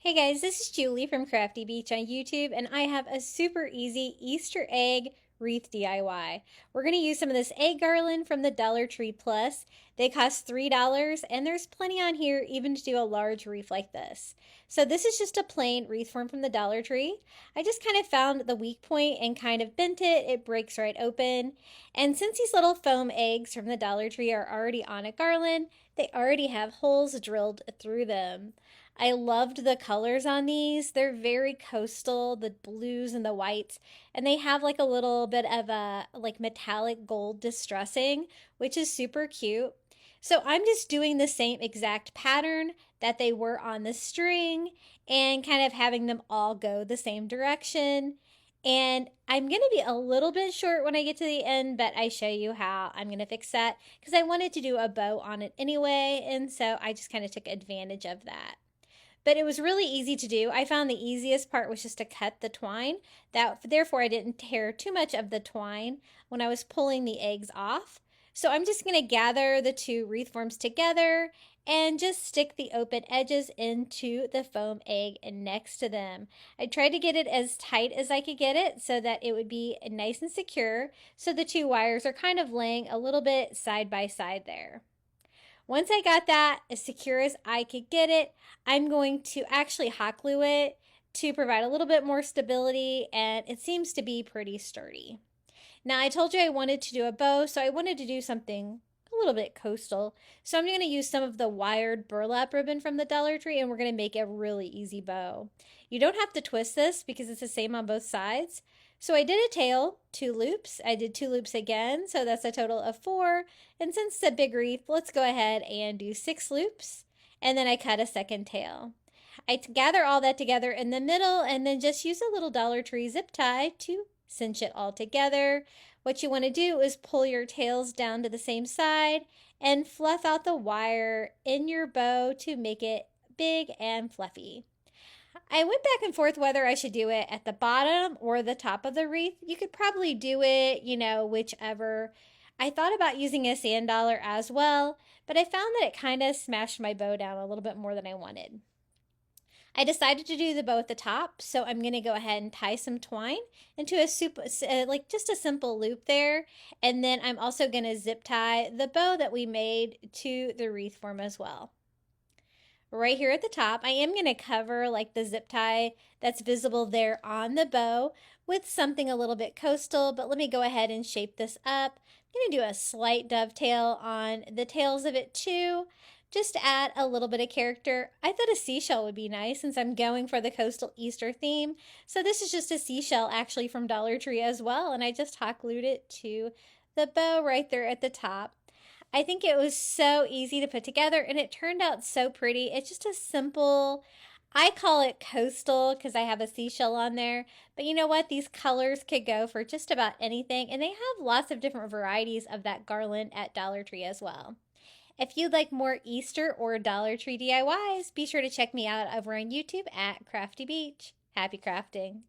Hey guys, this is Julie from Crafty Beach on YouTube, and I have a super easy Easter egg wreath DIY. We're going to use some of this egg garland from the Dollar Tree Plus. They cost $3, and there's plenty on here even to do a large wreath like this. So this is just a plain wreath form from the Dollar Tree. I just kind of found the weak point and kind of bent it. It breaks right open. And since these little foam eggs from the Dollar Tree are already on a garland, they already have holes drilled through them. I loved the colors on these. They're very coastal, the blues and the whites, and they have like a little bit of a like metallic gold distressing, which is super cute. So I'm just doing the same exact pattern that they were on the string and kind of having them all go the same direction. And I'm going to be a little bit short when I get to the end, but I show you how I'm going to fix that because I wanted to do a bow on it anyway. And so I just kind of took advantage of that. But it was really easy to do. I found the easiest part was just to cut the twine. Therefore, I didn't tear too much of the twine when I was pulling the eggs off. So I'm just going to gather the two wreath forms together and just stick the open edges into the foam egg next to them. I tried to get it as tight as I could get it so that it would be nice and secure. So the two wires are kind of laying a little bit side by side there. Once I got that as secure as I could get it, I'm going to actually hot glue it to provide a little bit more stability, and it seems to be pretty sturdy. Now, I told you I wanted to do a bow, so I wanted to do something a little bit coastal. So I'm going to use some of the wired burlap ribbon from the Dollar Tree, and we're going to make a really easy bow. You don't have to twist this because it's the same on both sides. So I did a tail, 2 loops. I did 2 loops again, so that's a total of 4. And since it's a big wreath, let's go ahead and do 6 loops. And then I cut a second tail. I gather all that together in the middle and then just use a little Dollar Tree zip tie to cinch it all together. What you want to do is pull your tails down to the same side and fluff out the wire in your bow to make it big and fluffy. I went back and forth whether I should do it at the bottom or the top of the wreath. You could probably do it, whichever. I thought about using a sand dollar as well, but I found that it kind of smashed my bow down a little bit more than I wanted. I decided to do the bow at the top, so I'm going to go ahead and tie some twine into like just a simple loop there. And then I'm also going to zip tie the bow that we made to the wreath form as well. Right here at the top, I am going to cover like the zip tie that's visible there on the bow with something a little bit coastal, but let me go ahead and shape this up. I'm going to do a slight dovetail on the tails of it too, just to add a little bit of character. I thought a seashell would be nice since I'm going for the coastal Easter theme. So this is just a seashell actually from Dollar Tree as well, and I just hot glued it to the bow right there at the top. I think it was so easy to put together and it turned out so pretty. It's just a simple, I call it coastal because I have a seashell on there. But you know what? These colors could go for just about anything, and they have lots of different varieties of that garland at Dollar Tree as well. If you'd like more Easter or Dollar Tree DIYs, be sure to check me out over on YouTube at Crafty Beach. Happy crafting!